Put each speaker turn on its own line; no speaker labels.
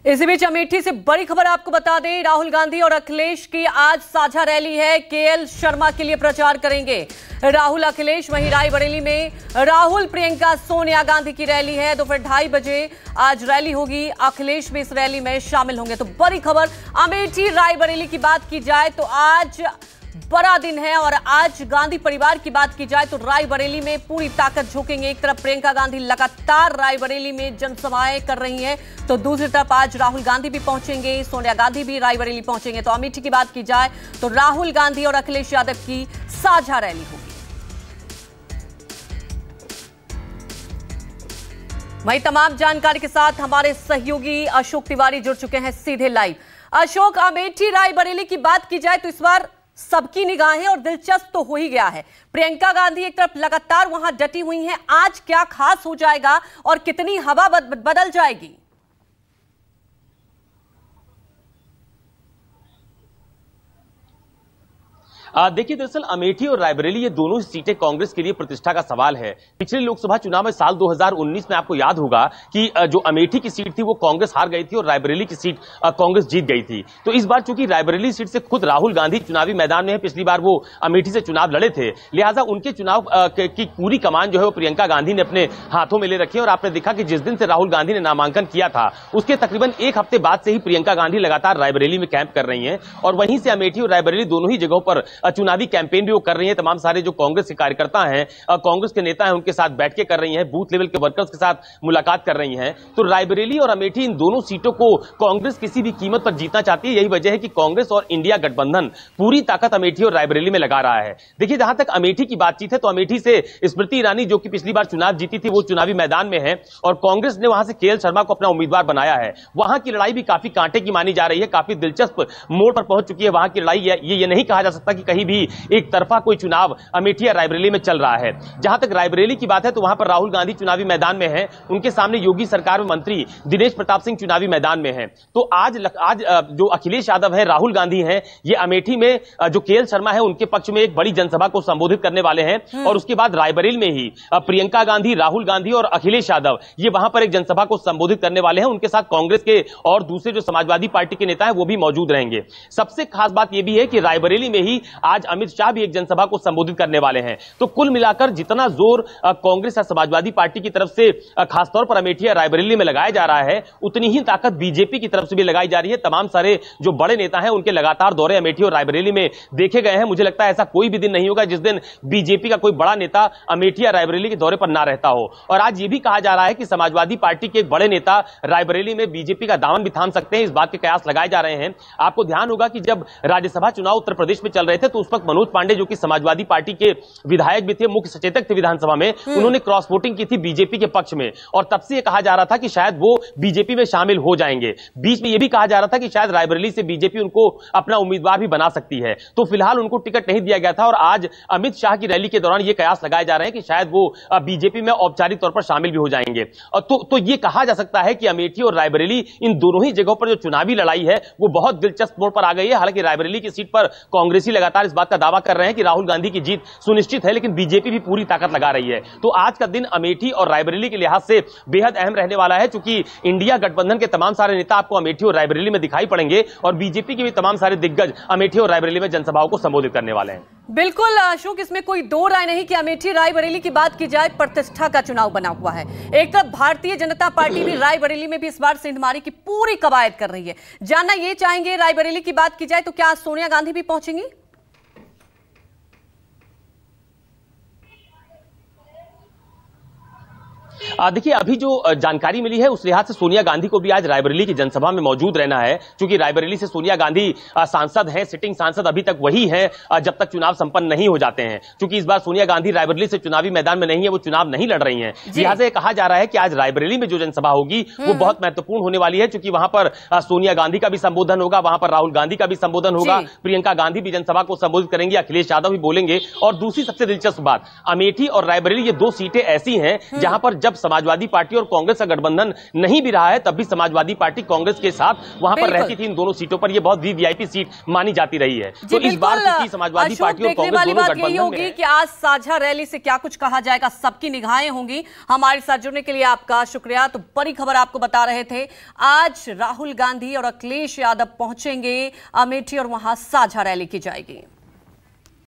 इसी बीच अमेठी से बड़ी खबर आपको बता दें, राहुल गांधी और अखिलेश की आज साझा रैली है। केएल शर्मा के लिए प्रचार करेंगे राहुल अखिलेश। वहीं रायबरेली में राहुल प्रियंका सोनिया गांधी की रैली है। दोपहर 2:30 बजे आज रैली होगी। अखिलेश भी इस रैली में शामिल होंगे। तो बड़ी खबर अमेठी रायबरेली की बात की जाए तो आज बड़ा दिन है और आज गांधी परिवार की बात की जाए तो रायबरेली में पूरी ताकत झोंकेंगे। एक तरफ प्रियंका गांधी लगातार रायबरेली में जनसभाएं कर रही हैं तो दूसरी तरफ आज राहुल गांधी भी पहुंचेंगे, सोनिया गांधी भी रायबरेली पहुंचेंगे। तो अमेठी की बात की जाए तो राहुल गांधी और अखिलेश यादव की साझा रैली होगी। वहीं तमाम जानकारी के साथ हमारे सहयोगी अशोक तिवारी जुड़ चुके हैं सीधे लाइव। अशोक, अमेठी रायबरेली की बात की जाए तो इस बार सबकी निगाहें और दिलचस्प तो हो ही गया है। प्रियंका गांधी एक तरफ लगातार वहां डटी हुई हैं। आज क्या खास हो जाएगा और कितनी हवा बदल जाएगी?
देखिए, दरअसल अमेठी और रायबरेली ये दोनों सीटें कांग्रेस के लिए प्रतिष्ठा का सवाल है। पिछले लोकसभा चुनाव में साल 2019 में आपको याद होगा कि जो अमेठी की सीट थी वो कांग्रेस हार गई थी और रायबरेली की सीट कांग्रेस जीत गई थी। तो इस बार चूंकि रायबरेली सीट से खुद राहुल गांधी चुनावी मैदान में है, पिछली बार वो अमेठी से चुनाव लड़े थे, लिहाजा उनके चुनाव की पूरी कमान जो है वो प्रियंका गांधी ने अपने हाथों में ले रखी है। और आपने देखा कि जिस दिन से राहुल गांधी ने नामांकन किया था उसके तकरीबन एक हफ्ते बाद से ही प्रियंका गांधी लगातार रायबरेली में कैंप कर रही है और वहीं से अमेठी और रायबरेली दोनों ही जगहों पर चुनावी कैंपेन भी वो कर रही हैं। तमाम सारे जो कांग्रेस के कार्यकर्ता हैं, कांग्रेस के नेता हैं, उनके साथ बैठ के कर रही हैं, बूथ लेवल के वर्कर्स के साथ मुलाकात कर रही हैं। तो रायबरेली और अमेठी इन दोनों सीटों को कांग्रेस किसी भी कीमत पर जीतना चाहती है। यही वजह है कि कांग्रेस और इंडिया गठबंधन पूरी ताकत अमेठी और रायबरेली में लगा रहा है। देखिए, जहां तक अमेठी की बातचीत है तो अमेठी से स्मृति ईरानी जो कि पिछली बार चुनाव जीती थी वो चुनावी मैदान में है और कांग्रेस ने वहां से केएल शर्मा को अपना उम्मीदवार बनाया है। वहां की लड़ाई भी काफी कांटे की मानी जा रही है, काफी दिलचस्प मोड़ पर पहुंच चुकी है वहां की लड़ाई। ये नहीं कहा जा सकता कि कहीं भी एक तरफा कोई चुनाव अमेठी या रायबरेली में चल रहा है। जहां तक रायबरेली की बात है तो वहां पर राहुल गांधी चुनावी मैदान में है, उनके सामने योगी सरकार में मंत्री दिनेश प्रताप सिंह चुनावी मैदान में है। तो आज जो अखिलेश यादव है, राहुल गांधी हैं, ये अमेठी में जो केएल शर्मा है उनके पक्ष में एक बड़ी जनसभा को संबोधित करने वाले हैं और उसके बाद रायबरेली में ही प्रियंका गांधी, राहुल गांधी और अखिलेश यादव ये वहां पर एक जनसभा को संबोधित करने वाले हैं। उनके साथ कांग्रेस के और दूसरे जो समाजवादी पार्टी के नेता है वो भी मौजूद रहेंगे। सबसे खास बात यह भी है कि रायबरेली में ही आज अमित शाह भी एक जनसभा को संबोधित करने वाले हैं। तो कुल मिलाकर जितना जोर कांग्रेस और समाजवादी पार्टी की तरफ से खासतौर पर अमेठी या रायबरेली में लगाया जा रहा है, उतनी ही ताकत बीजेपी की तरफ से भी लगाई जा रही है। तमाम सारे जो बड़े नेता हैं उनके लगातार दौरे अमेठी और रायबरेली में देखे गए हैं। मुझे लगता है ऐसा कोई भी दिन नहीं होगा जिस दिन बीजेपी का कोई बड़ा नेता अमेठी या रायबरेली के दौरे पर ना रहता हो। और आज यह भी कहा जा रहा है कि समाजवादी पार्टी के एक बड़े नेता रायबरेली में बीजेपी का दामन भी थाम सकते हैं। इस बात के कयास लगाए जा रहे हैं। आपको ध्यान होगा कि जब राज्यसभा चुनाव उत्तर प्रदेश में चल रहे थे तो उस वक्त मनोज पांडे जो कि समाजवादी पार्टी के विधायक भी थे, मुख्य सचेतक थे विधानसभा में, उन्होंने क्रॉस वोटिंग की थी बीजेपी के पक्ष में और तब से यह कहा जा रहा था कि शायद वो बीजेपी में शामिल हो जाएंगे। बीच में यह भी कहा जा रहा था कि शायद रायबरेली से बीजेपी उनको अपना उम्मीदवार भी बना सकती है। तो फिलहाल उनको टिकट नहीं दिया गया था और आज अमित शाह की रैली के दौरान यह कयास लगाए जा रहे हैं कि शायद वो बीजेपी में औपचारिक तौर पर शामिल भी हो जाएंगे। तो यह कहा जा सकता है कि अमेठी और रायबरेली इन दोनों ही जगहों पर जो चुनावी लड़ाई है वो बहुत दिलचस्प मोड़ पर आ गई है। हालांकि रायबरेली की सीट पर कांग्रेसी लगातार इस बात का दावा कर रहे हैं कि राहुल गांधी की जीत सुनिश्चित है, लेकिन बीजेपी भी पूरी ताकत लगा रही है। तो आज का दिन अमेठी और रायबरेली के लिहाज से बेहद अहम रहने वाला है, क्योंकि इंडिया गठबंधन के तमाम सारे नेता आपको अमेठी और रायबरेली में दिखाई पड़ेंगे और बीजेपी के भी तमाम सारे दिग्गज अमेठी और रायबरेली में जनसभाओं को संबोधित करने वाले हैं।
बिल्कुल अशोक, इसमें कोई दो राय नहीं कि अमेठी रायबरेली की बात की जाए प्रतिष्ठा का चुनाव बना हुआ है। एक तरफ भारतीय जनता पार्टी भी रायबरेली में भी इस बार सिंधमारी की पूरी कवायद कर रही है। जानना ये चाहेंगे, रायबरेली की बात की जाए तो क्या सोनिया गांधी भी पहुंचेंगी?
देखिए, अभी जो जानकारी मिली है उस लिहाज से सोनिया गांधी को भी आज रायबरेली की जनसभा में मौजूद रहना है, क्योंकि रायबरेली से सोनिया गांधी सांसद हैं, सिटिंग सांसद अभी तक वही है जब तक चुनाव संपन्न नहीं हो जाते हैं। क्योंकि इस बार सोनिया गांधी रायबरेली से चुनावी मैदान में नहीं है, वो चुनाव नहीं लड़ रही हैं। लिहाजा ये कहा जा रहा है कि आज रायबरेली में जो जनसभा होगी वो बहुत महत्वपूर्ण होने वाली है, क्योंकि वहां पर सोनिया गांधी का भी संबोधन होगा, वहां पर राहुल गांधी का भी संबोधन होगा, प्रियंका गांधी भी जनसभा को संबोधित करेंगे, अखिलेश यादव भी बोलेंगे। और दूसरी सबसे दिलचस्प बात, अमेठी और रायबरेली ये दो सीटें ऐसी हैं जहां पर जब समाजवादी पार्टी और कांग्रेस का गठबंधन नहीं भी रहा है तब भी समाजवादी पार्टी कांग्रेस के साथ वहां पर रहती थी। इन दोनों सीटों पर यह बहुत वीवीआईपी सीट मानी जाती रही है। तो इस बार समाजवादी पार्टी और कांग्रेस दोनों गठबंधन
होगी कि आज साझा रैली से क्या कुछ कहा जाएगा, सबकी निगाहें होंगी। हमारे साथ जुड़ने के लिए आपका शुक्रिया। तो बड़ी खबर आपको बता रहे थे, आज राहुल गांधी और अखिलेश यादव पहुंचेंगे अमेठी और वहां साझा रैली की जाएगी।